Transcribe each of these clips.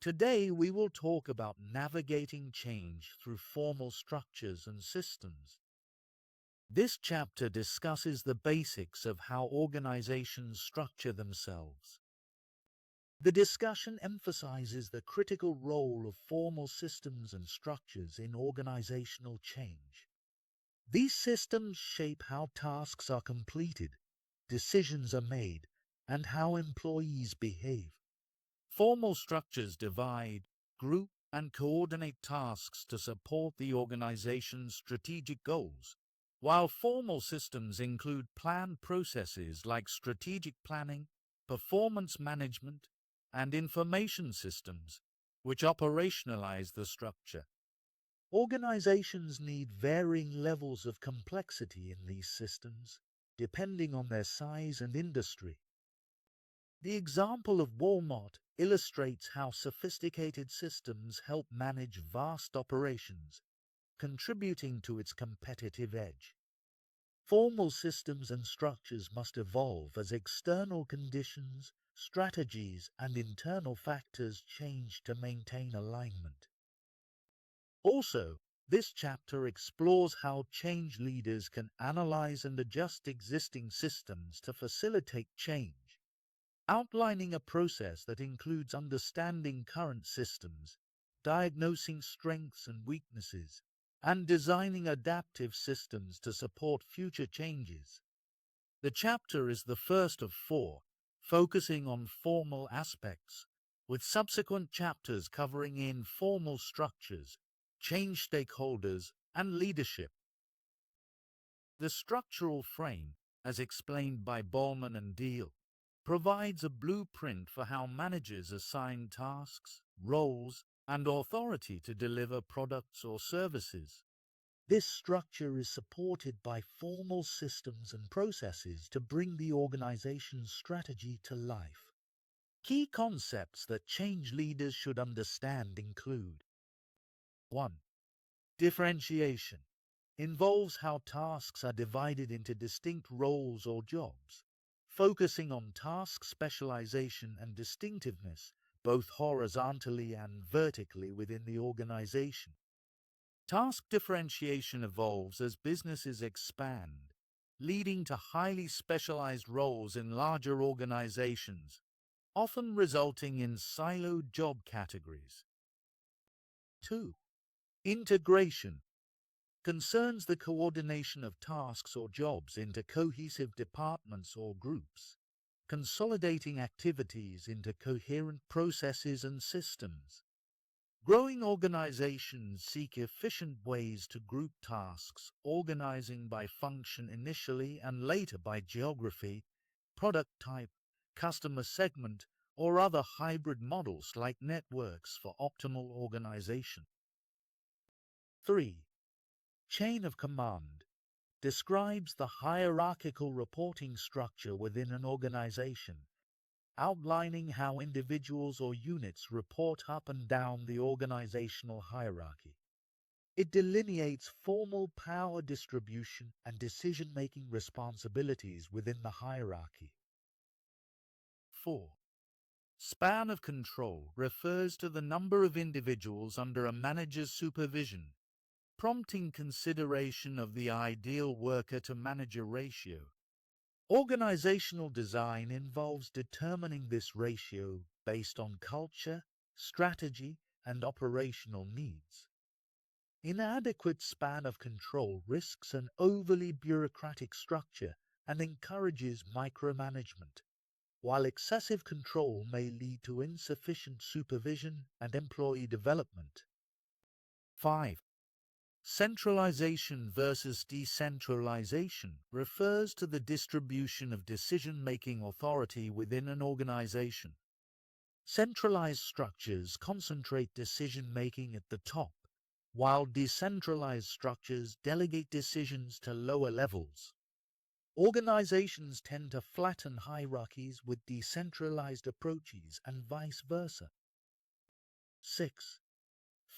Today we will talk about navigating change through formal structures and systems. This chapter discusses the basics of how organizations structure themselves. The discussion emphasizes the critical role of formal systems and structures in organizational change. These systems shape how tasks are completed, decisions are made, and how employees behave. Formal structures divide, group, and coordinate tasks to support the organization's strategic goals, while formal systems include planned processes like strategic planning, performance management, and information systems, which operationalize the structure. Organizations need varying levels of complexity in these systems, depending on their size and industry. The example of Walmart illustrates how sophisticated systems help manage vast operations, contributing to its competitive edge. Formal systems and structures must evolve as external conditions, strategies, and internal factors change to maintain alignment. Also, this chapter explores how change leaders can analyze and adjust existing systems to facilitate change, outlining a process that includes understanding current systems, diagnosing strengths and weaknesses, and designing adaptive systems to support future changes. The chapter is the first of 4, focusing on formal aspects, with subsequent chapters covering informal structures, change stakeholders, and leadership. The structural frame, as explained by Bowman and Deal, provides a blueprint for how managers assign tasks, roles, and authority to deliver products or services. This structure is supported by formal systems and processes to bring the organization's strategy to life. Key concepts that change leaders should understand include: 1. Differentiation involves how tasks are divided into distinct roles or jobs, focusing on task specialization and distinctiveness, both horizontally and vertically within the organization. Task differentiation evolves as businesses expand, leading to highly specialized roles in larger organizations, often resulting in siloed job categories. 2. Integration concerns the coordination of tasks or jobs into cohesive departments or groups, consolidating activities into coherent processes and systems. Growing organizations seek efficient ways to group tasks, organizing by function initially and later by geography, product type, customer segment, or other hybrid models like networks for optimal organization. 3. Chain of command describes the hierarchical reporting structure within an organization, outlining how individuals or units report up and down the organizational hierarchy. It delineates formal power distribution and decision-making responsibilities within the hierarchy. 4. Span of control refers to the number of individuals under a manager's supervision, prompting consideration of the ideal worker-to-manager ratio. Organizational design involves determining this ratio based on culture, strategy, and operational needs. Inadequate span of control risks an overly bureaucratic structure and encourages micromanagement, while excessive control may lead to insufficient supervision and employee development. 5. Centralization versus decentralization refers to the distribution of decision-making authority within an organization. Centralized structures concentrate decision-making at the top, while decentralized structures delegate decisions to lower levels. Organizations tend to flatten hierarchies with decentralized approaches and vice versa. 6.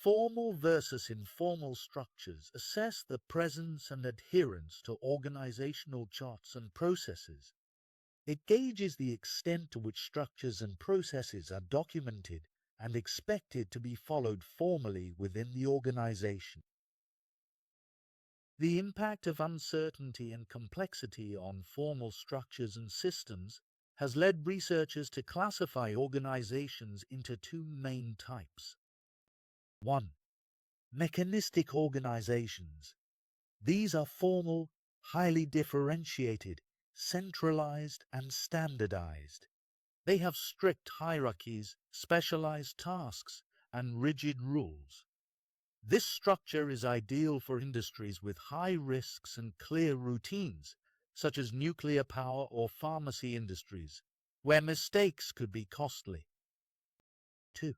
Formal versus informal structures assess the presence and adherence to organizational charts and processes. It gauges the extent to which structures and processes are documented and expected to be followed formally within the organization. The impact of uncertainty and complexity on formal structures and systems has led researchers to classify organizations into two main types. 1. Mechanistic organizations. These are formal, highly differentiated, centralized, and standardized. They have strict hierarchies, specialized tasks, and rigid rules. This structure is ideal for industries with high risks and clear routines, such as nuclear power or pharmacy industries, where mistakes could be costly. 2.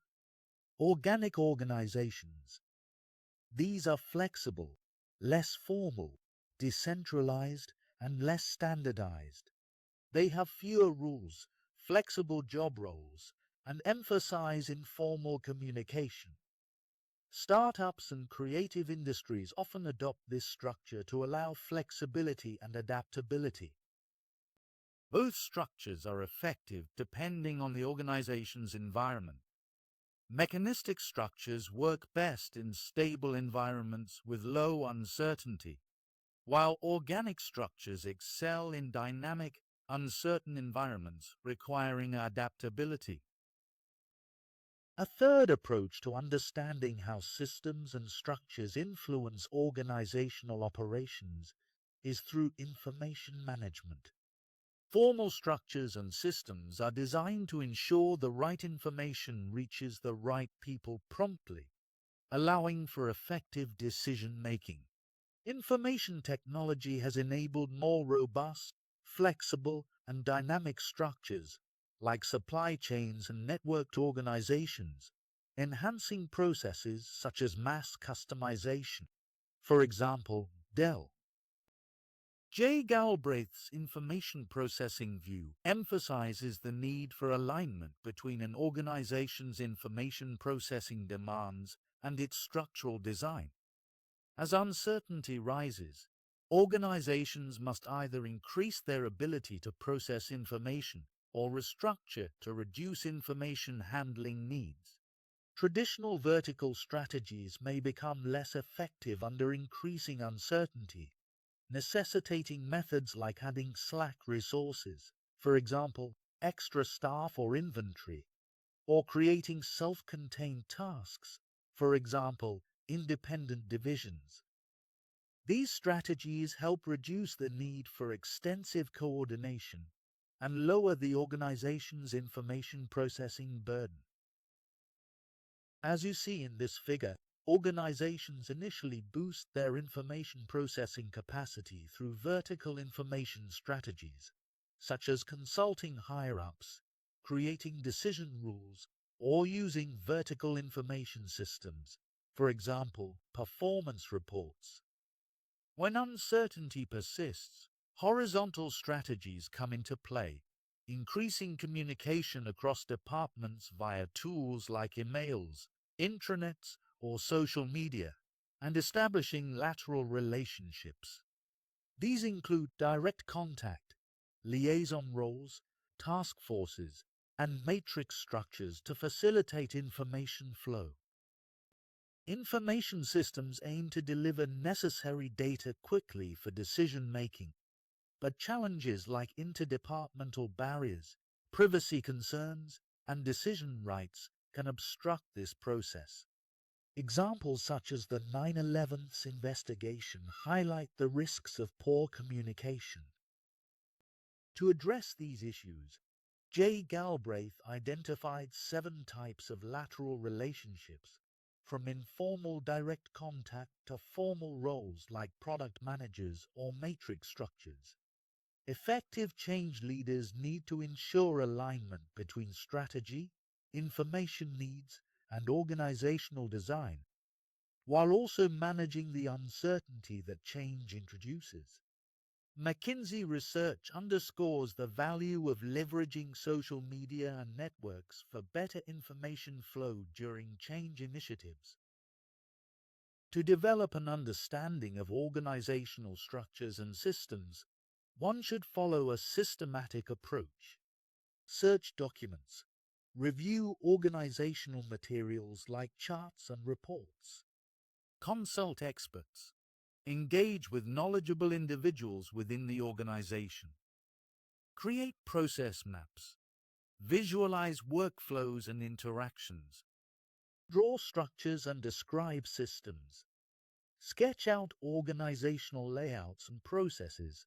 Organic organizations. These are flexible, less formal, decentralized, and less standardized. They have fewer rules, flexible job roles, and emphasize informal communication. Startups and creative industries often adopt this structure to allow flexibility and adaptability. Both structures are effective depending on the organization's environment. Mechanistic structures work best in stable environments with low uncertainty, while organic structures excel in dynamic, uncertain environments requiring adaptability. A third approach to understanding how systems and structures influence organizational operations is through information management. Formal structures and systems are designed to ensure the right information reaches the right people promptly, allowing for effective decision-making. Information technology has enabled more robust, flexible, and dynamic structures, like supply chains and networked organizations, enhancing processes such as mass customization. For example, Dell. J. Galbraith's information processing view emphasizes the need for alignment between an organization's information processing demands and its structural design. As uncertainty rises, organizations must either increase their ability to process information or restructure to reduce information handling needs. Traditional vertical strategies may become less effective under increasing uncertainty, necessitating methods like adding slack resources, for example, extra staff or inventory, or creating self-contained tasks, for example, independent divisions. These strategies help reduce the need for extensive coordination and lower the organization's information processing burden. As you see in this figure, organizations initially boost their information processing capacity through vertical information strategies, such as consulting higher-ups, creating decision rules, or using vertical information systems, for example, performance reports. When uncertainty persists, horizontal strategies come into play, increasing communication across departments via tools like emails, intranets, or social media, and establishing lateral relationships. These include direct contact, liaison roles, task forces, and matrix structures to facilitate information flow. Information systems aim to deliver necessary data quickly for decision-making, but challenges like interdepartmental barriers, privacy concerns, and decision rights can obstruct this process. Examples such as the 9/11 investigation highlight the risks of poor communication. To address these issues, J. Galbraith identified 7 types of lateral relationships, from informal direct contact to formal roles like product managers or matrix structures. Effective change leaders need to ensure alignment between strategy, information needs, and organizational design, while also managing the uncertainty that change introduces. McKinsey research underscores the value of leveraging social media and networks for better information flow during change initiatives. To develop an understanding of organizational structures and systems, one should follow a systematic approach. Search documents, Review organizational materials like charts and reports. Consult experts. Engage with knowledgeable individuals within the organization. Create process maps. Visualize workflows and interactions. Draw structures and describe systems. Sketch out organizational layouts and processes.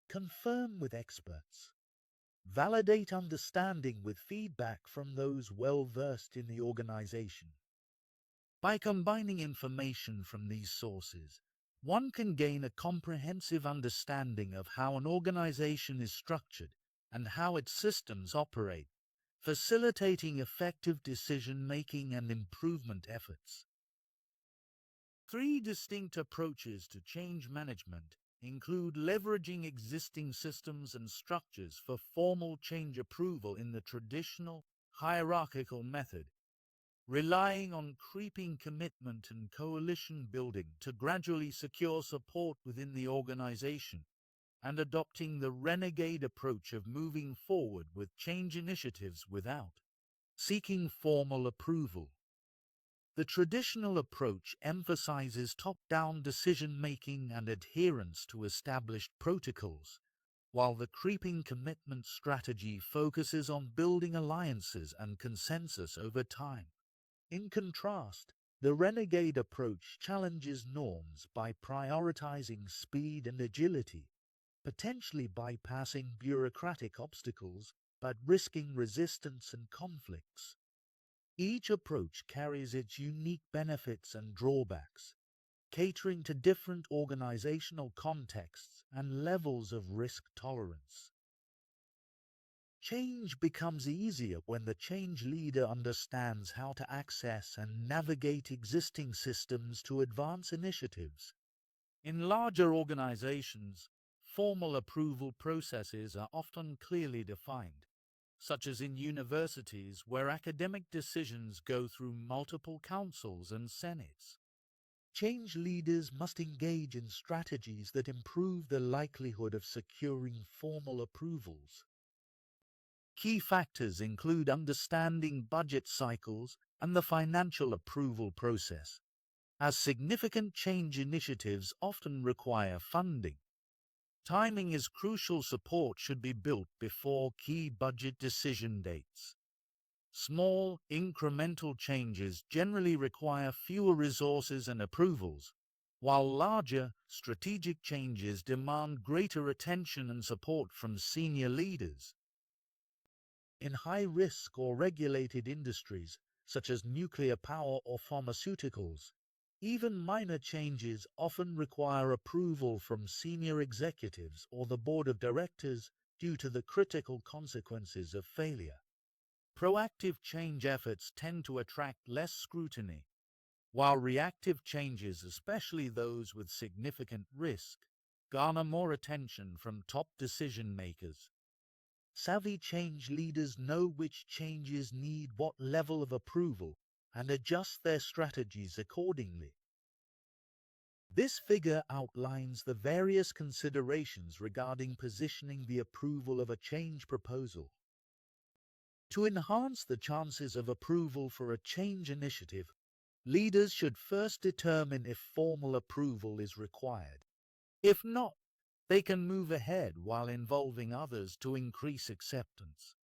Confirm with experts. Validate understanding with feedback from those well-versed in the organization. By combining information from these sources, one can gain a comprehensive understanding of how an organization is structured and how its systems operate, facilitating effective decision-making and improvement efforts. 3 distinct approaches to change management include leveraging existing systems and structures for formal change approval in the traditional, hierarchical method, relying on creeping commitment and coalition building to gradually secure support within the organization, and adopting the renegade approach of moving forward with change initiatives without seeking formal approval. The traditional approach emphasizes top-down decision-making and adherence to established protocols, while the creeping commitment strategy focuses on building alliances and consensus over time. In contrast, the renegade approach challenges norms by prioritizing speed and agility, potentially bypassing bureaucratic obstacles but risking resistance and conflicts. Each approach carries its unique benefits and drawbacks, catering to different organizational contexts and levels of risk tolerance. Change becomes easier when the change leader understands how to access and navigate existing systems to advance initiatives. In larger organizations, formal approval processes are often clearly defined, such as in universities where academic decisions go through multiple councils and senates. Change leaders must engage in strategies that improve the likelihood of securing formal approvals. Key factors include understanding budget cycles and the financial approval process, as significant change initiatives often require funding. Timing is crucial. Support should be built before key budget decision dates. Small, incremental changes generally require fewer resources and approvals, while larger, strategic changes demand greater attention and support from senior leaders. In high-risk or regulated industries, such as nuclear power or pharmaceuticals, even minor changes often require approval from senior executives or the board of directors due to the critical consequences of failure. Proactive change efforts tend to attract less scrutiny, while reactive changes, especially those with significant risk, garner more attention from top decision makers. Savvy change leaders know which changes need what level of approval and adjust their strategies accordingly. This figure outlines the various considerations regarding positioning the approval of a change proposal. To enhance the chances of approval for a change initiative, leaders should first determine if formal approval is required. If not, they can move ahead while involving others to increase acceptance.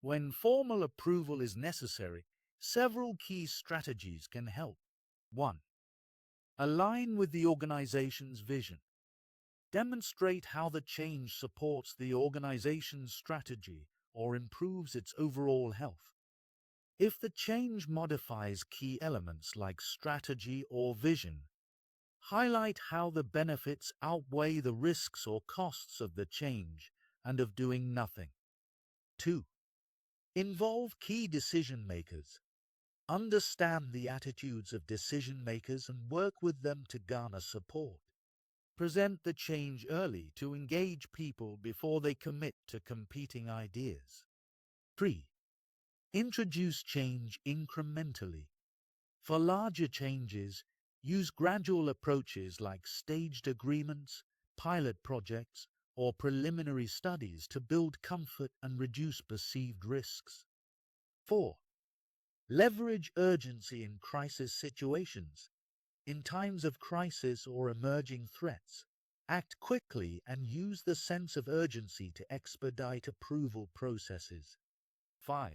When formal approval is necessary, several key strategies can help. 1. Align with the organization's vision. Demonstrate how the change supports the organization's strategy or improves its overall health. If the change modifies key elements like strategy or vision, highlight how the benefits outweigh the risks or costs of the change and of doing nothing. 2. Involve key decision makers. Understand the attitudes of decision makers and work with them to garner support. Present the change early to engage people before they commit to competing ideas. 3. Introduce change incrementally. For larger changes, use gradual approaches like staged agreements, pilot projects, or preliminary studies to build comfort and reduce perceived risks. 4. Leverage urgency in crisis situations. In times of crisis or emerging threats, act quickly and use the sense of urgency to expedite approval processes. 5.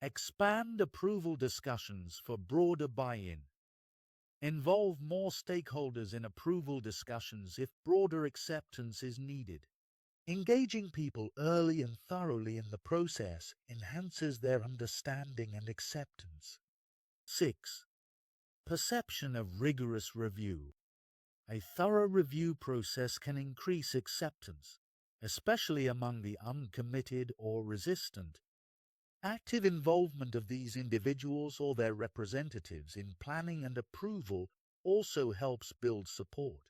Expand approval discussions for broader buy-in. Involve more stakeholders in approval discussions if broader acceptance is needed. Engaging people early and thoroughly in the process enhances their understanding and acceptance. 6. Perception of rigorous review. A thorough review process can increase acceptance, especially among the uncommitted or resistant. Active involvement of these individuals or their representatives in planning and approval also helps build support.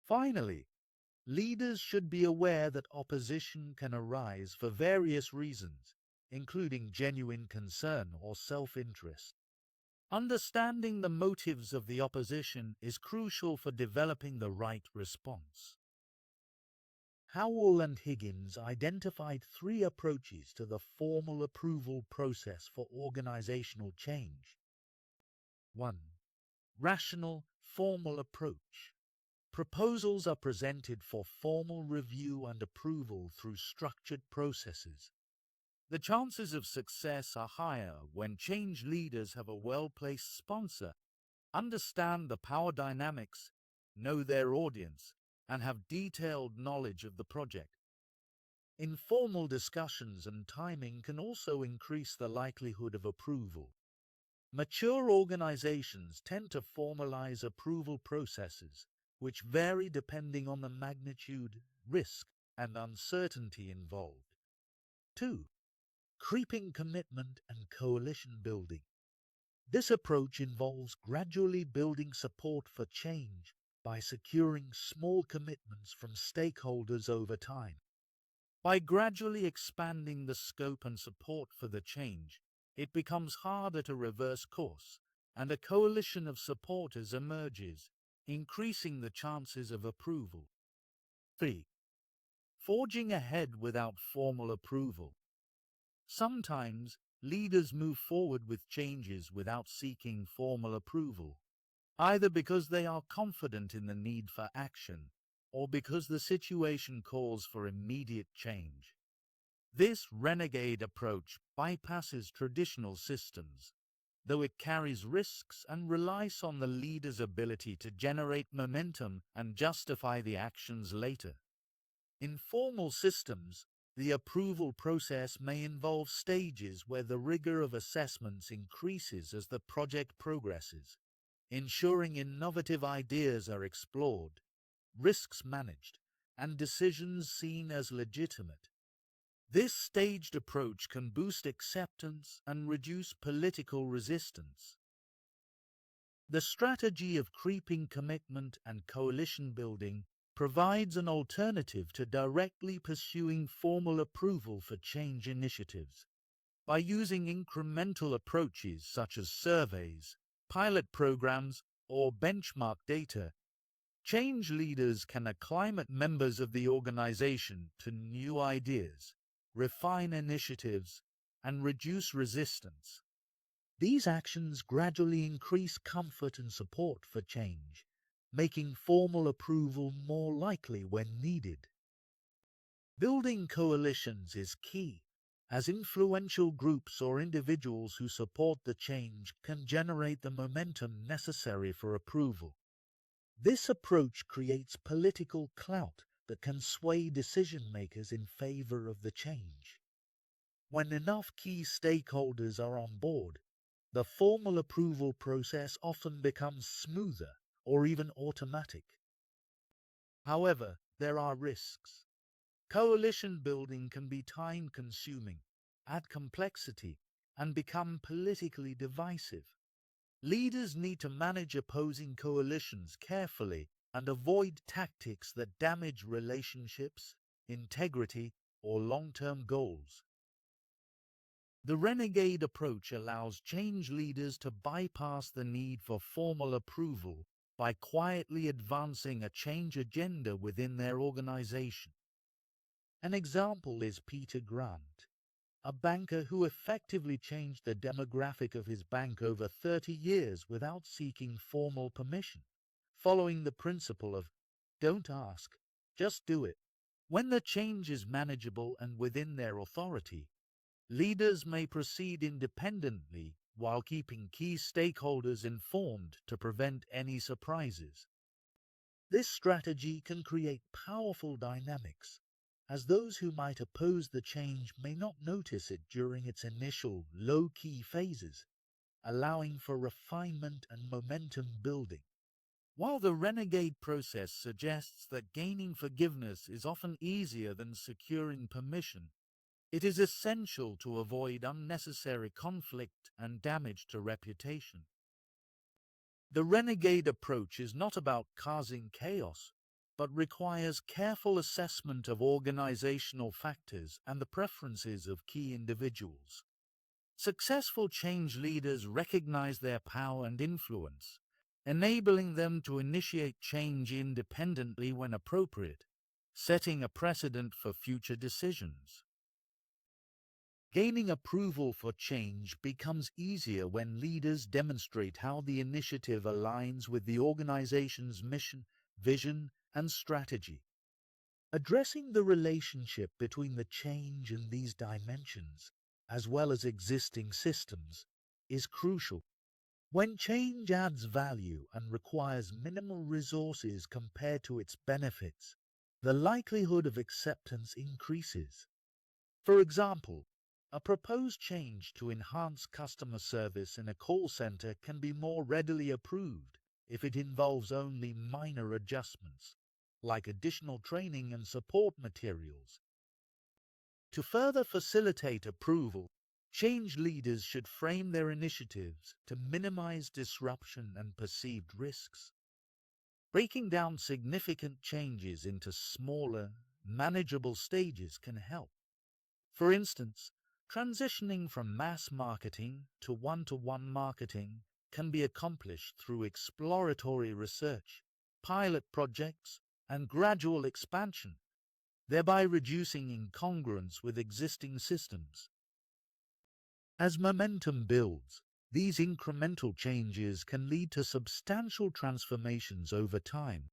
Finally, leaders should be aware that opposition can arise for various reasons, including genuine concern or self-interest. Understanding the motives of the opposition is crucial for developing the right response. Howell and Higgins identified 3 approaches to the formal approval process for organizational change. 1. Rational, formal approach. Proposals are presented for formal review and approval through structured processes. The chances of success are higher when change leaders have a well-placed sponsor, understand the power dynamics, know their audience, and have detailed knowledge of the project. Informal discussions and timing can also increase the likelihood of approval. Mature organizations tend to formalize approval processes, which vary depending on the magnitude, risk, and uncertainty involved. 2. Creeping commitment and coalition building. This approach involves gradually building support for change by securing small commitments from stakeholders over time. By gradually expanding the scope and support for the change, it becomes harder to reverse course, and a coalition of supporters emerges, increasing the chances of approval. 3. Forging ahead without formal approval. Sometimes, leaders move forward with changes without seeking formal approval, either because they are confident in the need for action or because the situation calls for immediate change. This renegade approach bypasses traditional systems, though it carries risks and relies on the leader's ability to generate momentum and justify the actions later. In formal systems, the approval process may involve stages where the rigor of assessments increases as the project progresses, ensuring innovative ideas are explored, risks managed, and decisions seen as legitimate. This staged approach can boost acceptance and reduce political resistance. The strategy of creeping commitment and coalition building provides an alternative to directly pursuing formal approval for change initiatives. By using incremental approaches such as surveys, pilot programs, or benchmark data, change leaders can acclimate members of the organization to new ideas, refine initiatives, and reduce resistance. These actions gradually increase comfort and support for change, making formal approval more likely when needed. Building coalitions is key, as influential groups or individuals who support the change can generate the momentum necessary for approval. This approach creates political clout that can sway decision-makers in favor of the change. When enough key stakeholders are on board, the formal approval process often becomes smoother or even automatic. However, there are risks. Coalition building can be time-consuming, add complexity, and become politically divisive. Leaders need to manage opposing coalitions carefully and avoid tactics that damage relationships, integrity, or long-term goals. The renegade approach allows change leaders to bypass the need for formal approval by quietly advancing a change agenda within their organization. An example is Peter Grant, a banker who effectively changed the demographic of his bank over 30 years without seeking formal permission, following the principle of don't ask, just do it. When the change is manageable and within their authority, leaders may proceed independently while keeping key stakeholders informed to prevent any surprises. This strategy can create powerful dynamics, as those who might oppose the change may not notice it during its initial low-key phases, allowing for refinement and momentum building. While the renegade process suggests that gaining forgiveness is often easier than securing permission, it is essential to avoid unnecessary conflict and damage to reputation. The renegade approach is not about causing chaos, but requires careful assessment of organizational factors and the preferences of key individuals. Successful change leaders recognize their power and influence, enabling them to initiate change independently when appropriate, setting a precedent for future decisions. Gaining approval for change becomes easier when leaders demonstrate how the initiative aligns with the organization's mission, vision, and strategy. Addressing the relationship between the change and these dimensions, as well as existing systems, is crucial. When change adds value and requires minimal resources compared to its benefits, the likelihood of acceptance increases. For example, a proposed change to enhance customer service in a call center can be more readily approved if it involves only minor adjustments, like additional training and support materials. To further facilitate approval, change leaders should frame their initiatives to minimize disruption and perceived risks. Breaking down significant changes into smaller, manageable stages can help. For instance, transitioning from mass marketing to one-to-one marketing can be accomplished through exploratory research, pilot projects, and gradual expansion, thereby reducing incongruence with existing systems. As momentum builds, these incremental changes can lead to substantial transformations over time,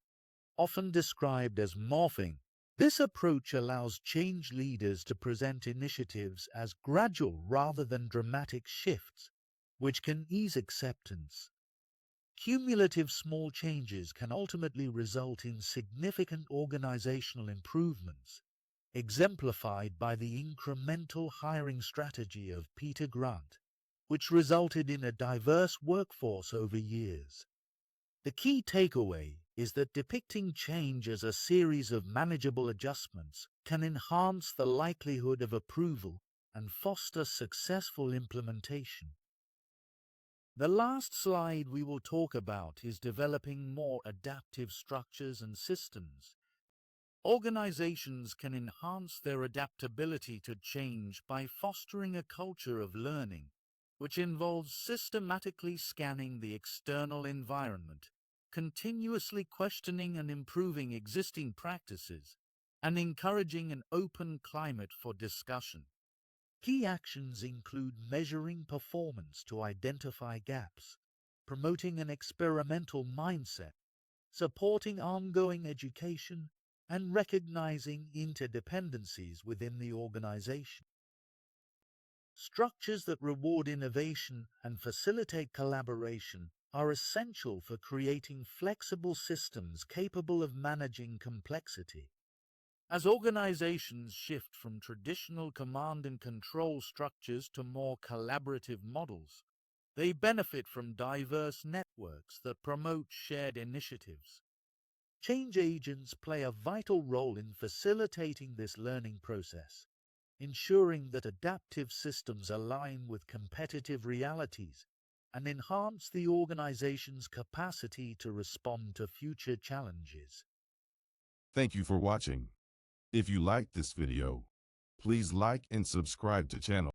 often described as morphing. This approach allows change leaders to present initiatives as gradual rather than dramatic shifts, which can ease acceptance. Cumulative small changes can ultimately result in significant organizational improvements, exemplified by the incremental hiring strategy of Peter Grant, which resulted in a diverse workforce over years. The key takeaway is that depicting change as a series of manageable adjustments can enhance the likelihood of approval and foster successful implementation. The last slide we will talk about is developing more adaptive structures and systems. Organizations can enhance their adaptability to change by fostering a culture of learning, which involves systematically scanning the external environment, continuously questioning and improving existing practices, and encouraging an open climate for discussion. Key actions include measuring performance to identify gaps, promoting an experimental mindset, supporting ongoing education, and recognizing interdependencies within the organization. Structures that reward innovation and facilitate collaboration are essential for creating flexible systems capable of managing complexity. As organizations shift from traditional command and control structures to more collaborative models, they benefit from diverse networks that promote shared initiatives. Change agents play a vital role in facilitating this learning process, ensuring that adaptive systems align with competitive realities and enhance the organization's capacity to respond to future challenges. Thank you for watching. If you liked this video, please like and subscribe to channel.